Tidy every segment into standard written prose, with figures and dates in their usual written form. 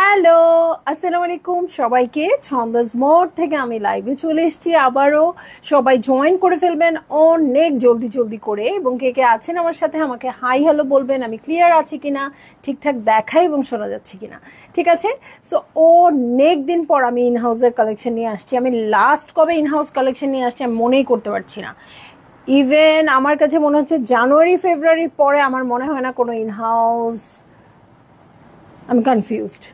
Hello, আসসালামু আলাইকুম সবাইকে। ছন্দাস মোড থেকে আমি লাইভে চলে এসেছি আবারও। সবাই জয়েন করে ফেলবেন অনেক জলদি জলদি করে, এবং কে কে আছেন আমার সাথে আমাকে হাই হ্যালো বলবেন। আমি ক্লিয়ার আছি কিনা, ঠিকঠাক দেখাই এবং শোনা যাচ্ছে কিনা। ঠিক আছে। সো অনেক দিন পর আমি ইনহাউসের কালেকশন নিয়ে আসছি। আমি লাস্ট কবে ইনহাউস কালেকশন নিয়ে আসছি আমি মনেই করতে পারছি না। ইভেন আমার কাছে মনে হচ্ছে জানুয়ারি ফেব্রুয়ারির পরে আমার মনে হয় না কোনো ইনহাউস, আমি কনফিউজড,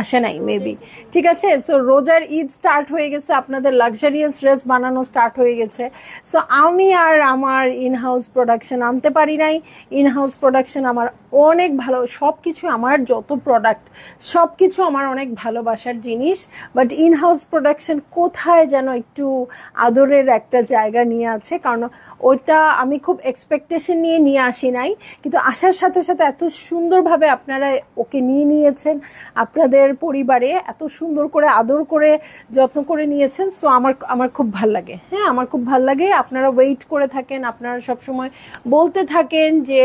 আসে নাই মেবি। ঠিক আছে। সো রোজার ঈদ স্টার্ট হয়ে গেছে, আপনাদের লাক্সারিয়াস ড্রেস বানানো স্টার্ট হয়ে গেছে। সো আমি আর আমার ইনহাউস প্রোডাকশন আনতে পারি নাই। ইনহাউস প্রোডাকশন আমার অনেক ভালো, সব কিছু আমার যত প্রোডাক্ট সব কিছু আমার অনেক ভালোবাসার জিনিস, বাট ইনহাউস প্রোডাকশন কোথায় যেন একটু আদরের একটা জায়গা নিয়ে আছে, কারণ ওইটা আমি খুব এক্সপেকটেশন নিয়ে আসি নাই, কিন্তু আসার সাথে সাথে এত সুন্দরভাবে আপনারা ওকে নিয়েছেন, আপনাদের পরিবারে এত সুন্দর করে আদর করে যত্ন করে নিয়েছেন। সো আমার খুব ভাল লাগে। হ্যাঁ, আমার খুব ভাল লাগে। আপনারা ওয়েট করে থাকেন, আপনারা সবসময় বলতে থাকেন যে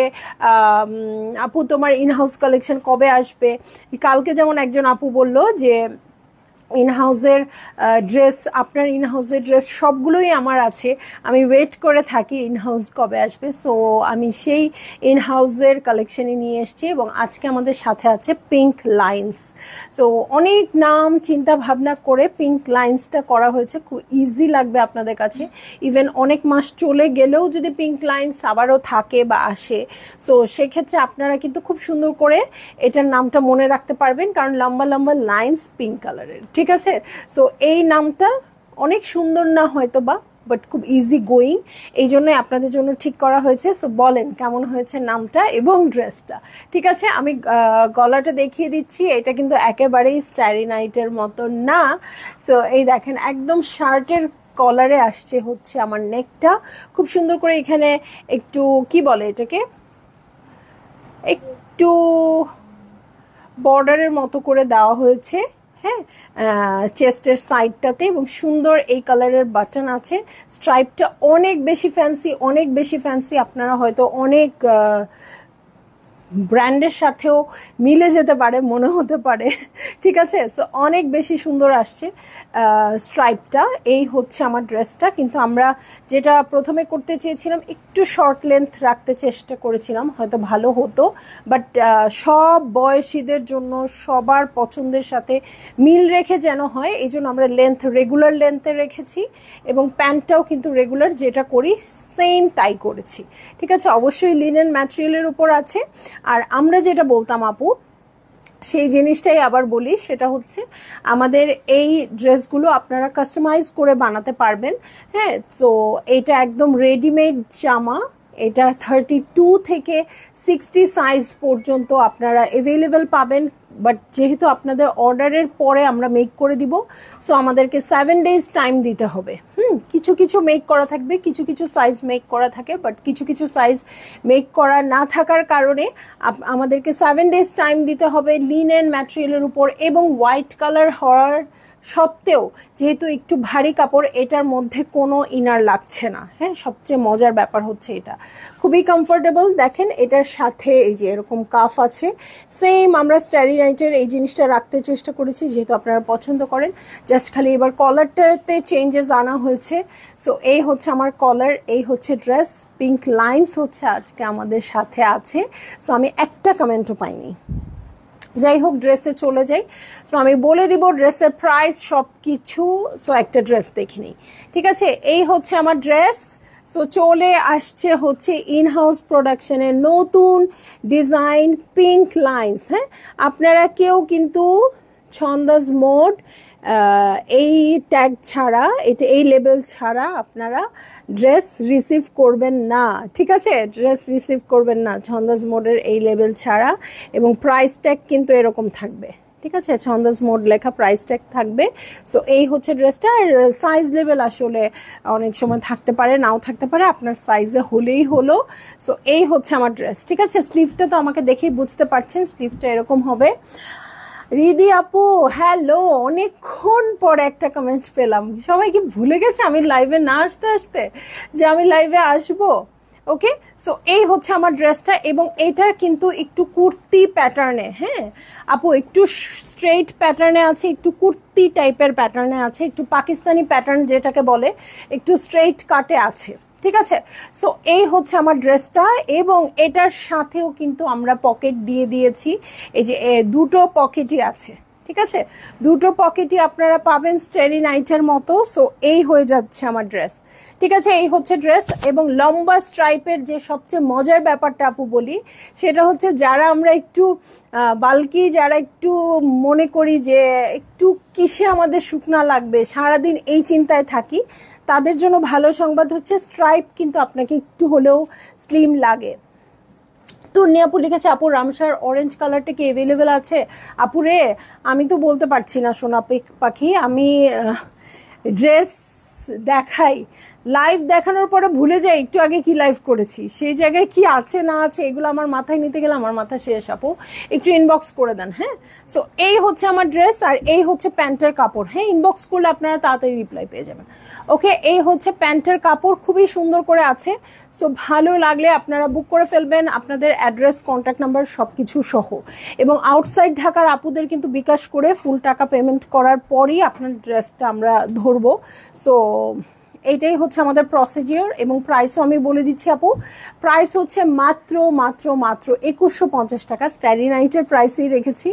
আপু তোমার ইনহাউস কালেকশন কবে আসবে। কালকে যেমন একজন আপু বলল যে ইনহাউসের ড্রেস, আপনার ইনহাউসের ড্রেস সবগুলোই আমার আছে, আমি ওয়েট করে থাকি ইনহাউস কবে আসবে। সো আমি সেই ইনহাউসের কালেকশনই নিয়ে এসেছি, এবং আজকে আমাদের সাথে আছে পিঙ্ক লাইন্স। সো অনেক নাম চিন্তা ভাবনা করে পিঙ্ক লাইন্সটা করা হয়েছে, খুব ইজি লাগবে আপনাদের কাছে। ইভেন অনেক মাস চলে গেলেও যদি পিঙ্ক লাইন্স আবারও থাকে বা আসে, সো সেক্ষেত্রে আপনারা কিন্তু খুব সুন্দর করে এটার নামটা মনে রাখতে পারবেন, কারণ লম্বা লম্বা লাইন্স পিঙ্ক কালারের। ঠিক আছে। সো এই নামটা অনেক সুন্দর না হয়তো বা, বাট খুব ইজি গোয়িং, এই জন্যই আপনাদের জন্য ঠিক করা হয়েছে। সো বলেন কেমন হয়েছে নামটা এবং ড্রেসটা। ঠিক আছে। আমি গলাটা দেখিয়ে দিচ্ছি, এটা কিন্তু একেবারেই স্টারি নাইটের মতো না। সো এই দেখেন একদম শার্টের কলারে আসছে হচ্ছে আমার নেকটা, খুব সুন্দর করে এখানে একটু কি বলে এটাকে, একটু বর্ডারের মতো করে দেওয়া হয়েছে। হ্যাঁ, চেস্টের সাইডটাতে, এবং সুন্দর এই কালারের বাটন আছে। স্ট্রাইপটা অনেক বেশি ফ্যান্সি, অনেক বেশি ফ্যান্সি। আপনারা হয়তো অনেক ব্র্যান্ডের সাথেও মিলে যেতে পারে, মনে হতে পারে। ঠিক আছে। সো অনেক বেশি সুন্দর আসছে স্ট্রাইপটা। এই হচ্ছে আমার ড্রেসটা, কিন্তু আমরা যেটা প্রথমে করতে চেয়েছিলাম একটু শর্ট লেন্থ রাখতে চেষ্টা করেছিলাম, হয়তো ভালো হতো, বাট সব বয়সীদের জন্য সবার পছন্দের সাথে মিল রেখে যেন হয়, এই জন্য আমরা রেগুলার লেন্থে রেখেছি, এবং প্যান্টটাও কিন্তু রেগুলার যেটা করি সেম তাই করেছি। ঠিক আছে। অবশ্যই লিনেন ম্যাটেরিয়ালের উপর আছে। আর আমরা যেটা বলতাম আপু, সেই জিনিসটাই আবার বলি, সেটা হচ্ছে আমাদের এই ড্রেসগুলো আপনারা কাস্টমাইজ করে বানাতে পারবেন। হ্যাঁ, তো এটা একদম রেডিমেড জামা, এটা 32 থেকে 60 সাইজ পর্যন্ত আপনারা অ্যাভেলেবেল পাবেন, বাট যেহেতু আপনাদের অর্ডারের পরে আমরা মেক করে দিব, সো আমাদেরকে 7 ডেজ টাইম দিতে হবে। কিছু কিছু মেক করা থাকবে, কিছু কিছু সাইজ মেক করা থাকে, বাট কিছু কিছু সাইজ মেক করা না থাকার কারণে আমাদেরকে 7 ডেজ টাইম দিতে হবে লিনেন ম্যাটেরিয়ালের উপর। এবং হোয়াইট কালার হওয়ার সত্ত্বেও যেহেতু একটু ভারী কাপড়, এটার মধ্যে কোনো ইনার লাগছে না। হ্যাঁ, সবচেয়ে মজার ব্যাপার হচ্ছে এটা খুবই কমফোর্টেবল। দেখেন এটার সাথে এই যে এরকম কাফ আছে, সেম আমরা স্টারি নাইটের এই জিনিসটা রাখতে চেষ্টা করেছি, যেহেতু আপনারা পছন্দ করেন। জাস্ট খালি এবার কলারটাতে চেঞ্জেস আনা হয়েছে। সো এই হচ্ছে আমার কলার, এই হচ্ছে ড্রেস। পিঙ্ক লাইন্স হচ্ছে আজকে আমাদের সাথে আছে। সো আমি একটা কমেন্টও পাইনি। যাই হোক, ড্রেসে চলে যাই। সো আমি বলে দিব ড্রেসের প্রাইস সব কিছু। সো একটা ড্রেস দেখে নিই। ঠিক আছে। এই হচ্ছে আমার ড্রেস। সো চলে আসছে হচ্ছে ইনহাউস প্রোডাকশনের নতুন ডিজাইন পিঙ্ক লাইন্স। হ্যাঁ, আপনারা কেউ কিন্তু ছন্দাস মোড এই ট্যাগ ছাড়া, এই লেবেল ছাড়া আপনারা ড্রেস রিসিভ করবেন না। ঠিক আছে। ড্রেস রিসিভ করবেন না ছন্দাস মোডের এই লেবেল ছাড়া, এবং প্রাইস ট্যাগ কিন্তু এরকম থাকবে। ঠিক আছে। ছন্দাস মোড লেখা প্রাইস ট্যাগ থাকবে। সো এই হচ্ছে ড্রেসটা। আর সাইজ লেভেল আসলে অনেক সময় থাকতে পারে, নাও থাকতে পারে, আপনার সাইজে হলেই হলো। সো এই হচ্ছে আমার ড্রেস। ঠিক আছে। স্লিভটা তো আমাকে দেখেই বুঝতে পারছেন, স্লিভটা এরকম হবে। রিদি আপু হ্যালো, অনেকক্ষণ পর একটা কমেন্ট পেলাম। সবাই কি ভুলে গেছে আমি লাইভে না আসতে আসতে যে আমি লাইভে আসবো? ওকে, সো এই হচ্ছে আমার ড্রেসটা, এবং এটা কিন্তু একটু কুর্তি প্যাটার্নে, হ্যাঁ আপু, একটু স্ট্রেইট প্যাটার্নে আছে, একটু কুর্তি টাইপের প্যাটার্নে আছে, একটু পাকিস্তানি প্যাটার্ন যেটাকে বলে, একটু স্ট্রেইট কাটে আছে, ঠিক আছে। সো এই হচ্ছে আমার ড্রেসটা, এবং এটার সাথেও কিন্তু আমরা পকেট দিয়ে দিয়েছি, এই যে দুটো পকেটই আছে, ঠিক আছে, দুটো পকেটই আপনারা পাবেন স্টেরি নাইটের মতো। সো এই হয়ে যাচ্ছে আমার ড্রেস, ঠিক আছে, এই হচ্ছে ড্রেস। এবং লম্বা স্ট্রাইপের যে সবচেয়ে মজার ব্যাপারটা আপু বলি, সেটা হচ্ছে যারা আমরা একটু বাল্কি, যারা একটু মনে করি যে একটু কিসে আমাদের শুকনা লাগবে, সারাদিন এই চিন্তায় থাকি, তাদের জন্য ভালো সংবাদ হচ্ছে স্ট্রাইপ কিন্তু আপনাকে একটু হলেও স্লিম লাগে। তূর্ণি আপু লিখেছে, আপু রামসার অরেঞ্জ কালারটা কি অ্যাভেলেবেল আছে? আপু রে, আমি তো বলতে পারছি না সোনা পাখি, আমি ড্রেস দেখাই, লাইভ দেখানোর পরে ভুলে যাই একটু আগে কি লাইভ করেছি, সেই জায়গায় কি আছে না আছে এগুলো আমার মাথায় নিতে গেলে আমার মাথা শেষ। আপু একটু ইনবক্স করে দেন, হ্যাঁ। সো এই হচ্ছে আমার ড্রেস, আর এই হচ্ছে প্যান্টের কাপড়, হ্যাঁ ইনবক্স করলে আপনারা তাড়াতাড়ি রিপ্লাই পেয়ে যাবেন। ওকে, এই হচ্ছে প্যান্টের কাপড়, খুবই সুন্দর করে আছে। সো ভালো লাগলে আপনারা বুক করে ফেলবেন, আপনাদের অ্যাড্রেস, কন্ট্যাক্ট নাম্বার সব কিছু সহ। এবং আউটসাইড ঢাকার আপুদের কিন্তু বিকাশ করে ফুল টাকা পেমেন্ট করার পরই আপনার ড্রেসটা আমরা ধরবো। সো এইটাই হচ্ছে আমাদের প্রসিডিওর। এবং প্রাইসও আমি বলে দিচ্ছি আপু, প্রাইস হচ্ছে মাত্র মাত্র মাত্র 2150 টাকা। স্টাডি নাইটের প্রাইসই রেখেছি।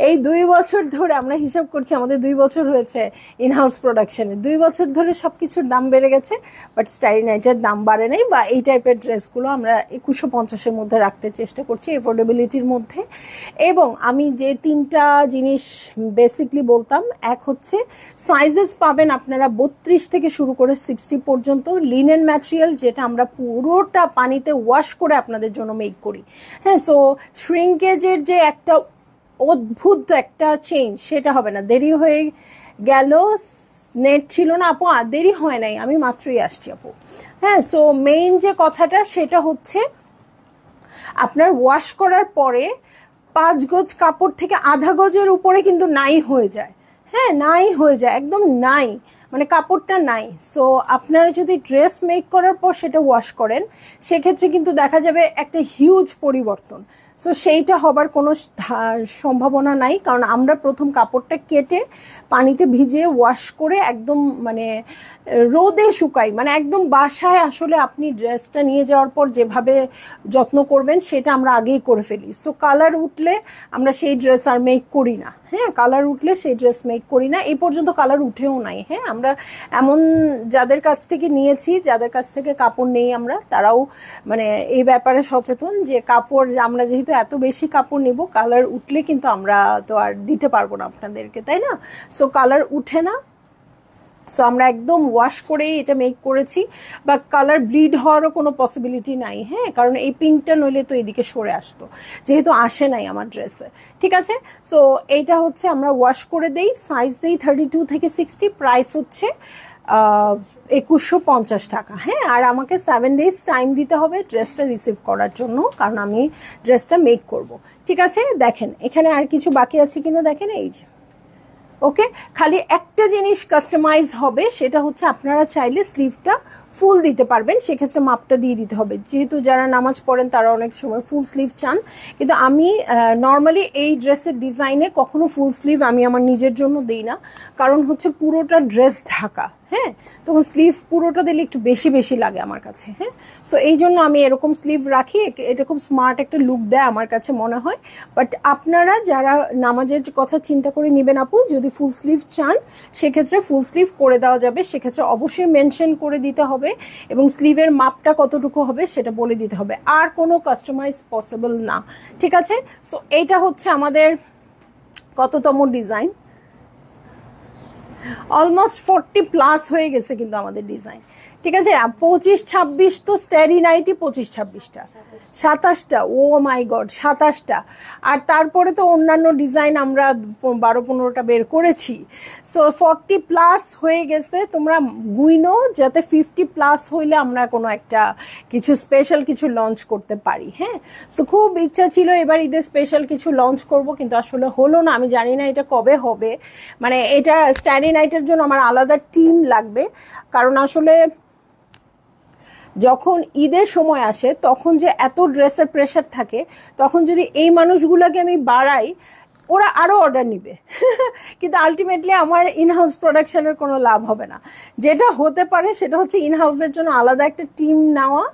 এই 2 বছর ধরে আমরা হিসাব করছি, আমাদের 2 বছর হয়েছে ইনহাউস প্রোডাকশনে, 2 বছর ধরে সব কিছুর দাম বেড়ে গেছে, বাট স্টাডি নাইটের দাম বাড়ে নেই, বা এই টাইপের ড্রেসগুলো আমরা 2150-এর মধ্যে রাখতে চেষ্টা করছি, এফোর্ডেবিলিটির মধ্যে। এবং আমি যে 3টা জিনিস বেসিকলি বলতাম, এক হচ্ছে সাইজেস পাবেন আপনারা 32 থেকে শুরু করে 60 পর্যন্ত, লিনেন ম্যাটেরিয়াল, যেটা আমরা পুরোটা পানিতে ওয়াশ করে আপনাদের জন্য মেক করি, হ্যাঁ। সো শ্রিঙ্কেজের যে একটা অদ্ভুত একটা চেঞ্জ, সেটা হবে না। দেরি হয়ে গেল, নেট ছিল না আপু, দেরি হয় নাই, আমি মাত্রই আসছি আপু, হ্যাঁ। সো মেইন যে কথাটা সেটা হচ্ছে আপনার ওয়াশ করার পরে 5 গজ কাপড় থেকে আধা গজের উপরে কিন্তু নাই হয়ে যায়, হ্যাঁ নাই হয়ে যায়, একদম নাই, মানে কাপড়টা নাই। সো আপনারা যদি ড্রেস মেক করার পর সেটা ওয়াশ করেন, সেক্ষেত্রে কিন্তু দেখা যাবে একটা হিউজ পরিবর্তন। সো সেইটা হবার কোনো সম্ভাবনা নাই, কারণ আমরা প্রথম কাপড়টা কেটে পানিতে ভিজিয়ে ওয়াশ করে একদম মানে রোদে শুকাই, মানে একদম বাসায় আসলে আপনি ড্রেসটা নিয়ে যাওয়ার পর যেভাবে যত্ন করবেন সেটা আমরা আগেই করে ফেলি। সো কালার উঠলে আমরা সেই ড্রেস আর মেক করি না, হ্যাঁ কালার উঠলে সেই ড্রেস মেক করি না, এই পর্যন্ত কালার উঠেও নাই, হ্যাঁ। আমরা এমন যাদের কাছ থেকে নিয়েছি, যাদের কাছ থেকে কাপড় নেই আমরা, তারাও মানে এই ব্যাপারে সচেতন যে কাপড় আমরা যেহেতু এত বেশি কাপড় নেব, কালার উঠলে কিন্তু আমরা তো আর দিতে পারবো না আপনাদেরকে, তাই না? সো কালার উঠে না, সো আমরা একদম ওয়াশ করেই এটা মেক করেছি, বা কালার ব্লিড হওয়ারও কোনো পসিবিলিটি নাই, হ্যাঁ, কারণ এই পিঙ্কটা নইলে তো এদিকে সরে আসতো, যেহেতু আসে নাই আমার ড্রেসে, ঠিক আছে। সো এইটা হচ্ছে আমরা ওয়াশ করে দেই, সাইজ দেই 32 থেকে 60, প্রাইস হচ্ছে 2150 টাকা, হ্যাঁ। আর আমাকে 7 days টাইম দিতে হবে ড্রেসটা রিসিভ করার জন্য, কারণ আমি ড্রেসটা মেক করব, ঠিক আছে। দেখেন এখানে আর কিছু বাকি আছে কিনা, দেখেন এই যে, ওকে, খালি একটা জিনিস কাস্টমাইজ হবে, সেটা হচ্ছে আপনারা চাইলে স্লিভটা ফুল দিতে পারবেন, সেক্ষেত্রে মাপটা দিয়ে দিতে হবে, যেহেতু যারা নামাজ পড়েন তারা অনেক সময় ফুল স্লিভ চান, কিন্তু আমি নর্মালি এই ড্রেসের ডিজাইনে কখনো ফুল স্লিভ আমি আমার নিজের জন্য দিই না, কারণ হচ্ছে পুরোটা ড্রেস ঢাকা, হ্যাঁ, তখন স্লিভ পুরোটা দিলে একটু বেশি বেশি লাগে আমার কাছে, হ্যাঁ। সো এই জন্য আমি এরকম স্লিভ রাখি, এটা খুব স্মার্ট একটা লুক দেয় আমার কাছে মনে হয়। বাট আপনারা যারা নামাজের কথা চিন্তা করে নেবেন আপু, যদি ফুল স্লিভ চান সেক্ষেত্রে ফুল স্লিভ করে দেওয়া যাবে, সেক্ষেত্রে অবশ্যই মেনশন করে দিতে হবে, এবং স্লিভের মাপটা কতটুকু হবে সেটা বলে দিতে হবে, আর কোনো কাস্টমাইজ পসিবল না, ঠিক আছে। সো এইটা হচ্ছে আমাদের কততম ডিজাইন, অলমোস্ট 40+ হয়ে গেছে কিন্তু আমাদের ডিজাইন, ঠিক আছে। 25-26 তো স্টারি নাইটি, 25-26টা, 27টা, ও মাই গড 27টা, আর তারপরে তো অন্যান্য ডিজাইন আমরা 12-15টা বের করেছি। সো 40+ হয়ে গেছে, তোমরা গুইনো যাতে 50+ হইলে আমরা কোনো একটা কিছু স্পেশাল কিছু লঞ্চ করতে পারি, হ্যাঁ। সো খুব ইচ্ছা ছিল এবার ঈদে স্পেশাল কিছু লঞ্চ করব, কিন্তু আসলে হলো না, আমি জানি না এটা কবে হবে, মানে এটা স্টাডি নাইটের জন্য আমার আলাদা টিম লাগবে, কারণ আসলে যখন ঈদের সময় আসে তখন যে এত ড্রেসের প্রেশার থাকে, তখন যদি এই মানুষগুলোকে আমি বাড়াই, ওরা আরও অর্ডার নিবে কিন্তু আলটিমেটলি আমার ইনহাউস প্রোডাকশনের কোনো লাভ হবে না। যেটা হতে পারে সেটা হচ্ছে ইনহাউসের জন্য আলাদা একটা টিম নেওয়া,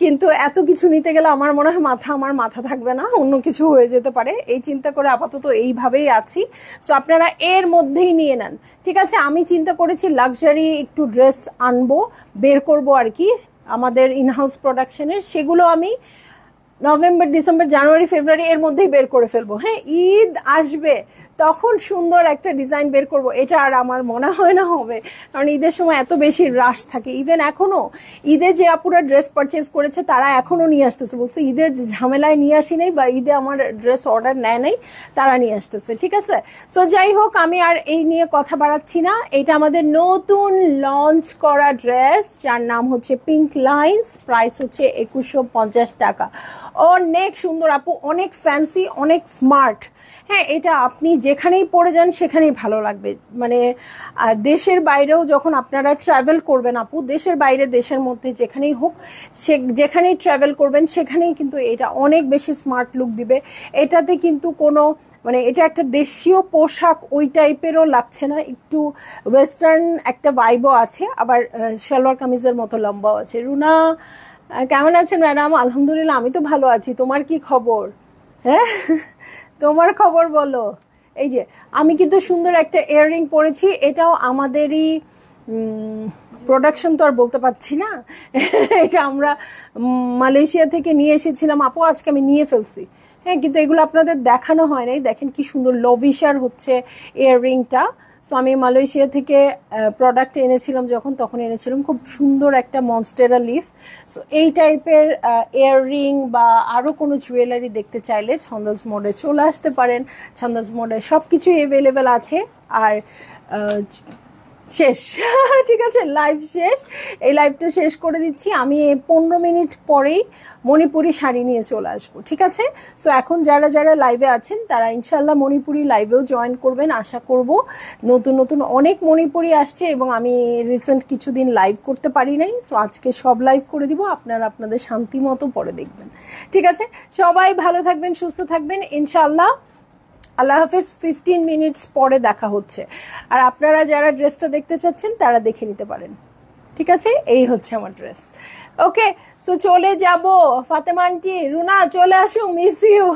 কিন্তু এত কিছু নিতে গেলে আমার মনে হয় আমার মাথা থাকবে না, অন্য কিছু হয়ে যেতে পারে। এই চিন্তা করে আপাতত এইভাবেই আছি। সো আপনারা এর মধ্যেই নিয়ে নেন, ঠিক আছে? আমি চিন্তা করেছি লাক্সারি একটু ড্রেস আনবো, বের করব আর কি আমাদের ইনহাউস প্রোডাকশনের, সেগুলো আমি নভেম্বর, ডিসেম্বর, জানুয়ারি, ফেব্রুয়ারি এর মধ্যেই বের করে ফেলবো। হ্যাঁ, ঈদ আসবে তখন সুন্দর একটা ডিজাইন বের করব, এটা আর আমার মনে হয় না হবে, কারণ ঈদের সময় এত বেশি রাশ থাকে। ইভেন এখনো ঈদে যে আপুরা ড্রেস পারচেজ করেছে তারা এখনো নিয়ে আসতেছে, বলছে ঈদের ঝামেলায় নিয়ে আসি নাই বা ঈদে আমার ড্রেস অর্ডার নেয় নাই, তারা নিয়ে আসতেছে, ঠিক আছে? সো যাই হোক, আমি আর এই নিয়ে কথা বাড়াচ্ছি না। এটা আমাদের নতুন লঞ্চ করা ড্রেস, যার নাম হচ্ছে পিঙ্ক লাইন্স, প্রাইস হচ্ছে 2150 টাকা। অনেক সুন্দর আপু, অনেক ফ্যান্সি, অনেক স্মার্ট। হ্যাঁ, এটা আপনি যেখানেই পরে যান সেখানেই ভালো লাগবে। মানে দেশের বাইরেও যখন আপনারা ট্রাভেল করবেন আপু, দেশের বাইরে দেশের মধ্যে যেখানেই হোক, যেখানেই ট্রাভেল করবেন সেখানেই কিন্তু এটা অনেক বেশি স্মার্ট লুক দিবে। এটাতে কিন্তু কোনো মানে এটা একটা দেশীয় পোশাক ওই টাইপেরও লাগছে না, একটু ওয়েস্টার্ন একটা ভাইবও আছে, আবার সালোয়ার কামিজের মতো লম্বাও আছে। রুনা কেমন আছেন ম্যাডাম? আলহামদুলিল্লাহ, আমি তো ভালো আছি। তোমার কি খবর? হ্যাঁ, তোমার খবর বলো। এই যে আমি কিন্তু সুন্দর একটা ইয়াররিং পরেছি, এটাও আমাদেরই প্রোডাকশন, তো আর বলতে পারছি না এটা আমরা মালয়েশিয়া থেকে নিয়ে এসেছিলাম আপু, আজকে আমি নিয়ে ফেলছি। হ্যাঁ, কিন্তু এগুলো আপনাদের দেখানো হয় নাই। দেখেন কি সুন্দর লভিশার হচ্ছে ইয়াররিংটা। সো আমি মালয়েশিয়া থেকে প্রোডাক্ট এনেছিলাম, তখন এনেছিলাম খুব সুন্দর একটা মনস্টেরা লিফ। সো এই টাইপের ইয়াররিং বা আরও কোনো জুয়েলারি দেখতে চাইলে ছন্দাজ মোডে চলে আসতে পারেন। ছন্দাজ মোডে সব কিছুই অ্যাভেলেবেল আছে। আর শেষ ঠিক আছে, লাইভ শেষ। এই লাইভটা শেষ করে দিচ্ছি আমি, 15 মিনিট পরেই মণিপুরি শাড়ি নিয়ে চলে আসবো, ঠিক আছে? সো এখন যারা যারা লাইভে আছেন তারা ইনশাল্লাহ মণিপুরি লাইভেও জয়েন করবেন, আশা করব। নতুন নতুন অনেক মণিপুরি আসছে এবং আমি রিসেন্ট কিছুদিন লাইভ করতে পারি নাই, সো আজকে সব লাইভ করে দিব, আপনারা আপনাদের শান্তি মতো পরে দেখবেন, ঠিক আছে? সবাই ভালো থাকবেন, সুস্থ থাকবেন ইনশাল্লাহ। আল্লাহ হাফিজ। 15 মিনিটস পরে দেখা হচ্ছে। আর আপনারা যারা ড্রেসটা দেখতে চাচ্ছেন তারা দেখে নিতে পারেন, ঠিক আছে? এই হচ্ছে আমার ড্রেস। ওকে, সো চলে যাব। ফাতেমা আন্টি, রুনা চলে আসো, মিস ইউ।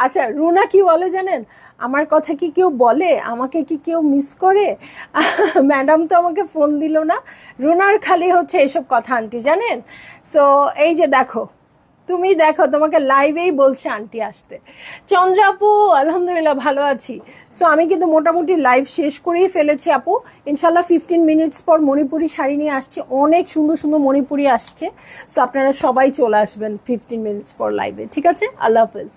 আচ্ছা, রুনা কি বলে জানেন? আমার কথা কি কেউ বলে? আমাকে কি কেউ মিস করে? ম্যাডাম তো আমাকে ফোন দিল না। রুনার খালি হচ্ছে এসব কথা আন্টি, জানেন? সো এই যে দেখো, তুমি দেখো, তোমাকে লাইভেই বলছে আন্টি আসতে। চন্দ্র আপু, আলহামদুলিল্লাহ ভালো আছি। সো আমি কিন্তু মোটামুটি লাইভ শেষ করেই ফেলেছি আপু। ইনশাল্লাহ 15 মিনিটস পর মণিপুরি শাড়ি নিয়ে আসছি, অনেক সুন্দর সুন্দর মণিপুরি আসছে। সো আপনারা সবাই চলে আসবেন 15 মিনিটস পর লাইভে, ঠিক আছে? আল্লাহ হাফেজ।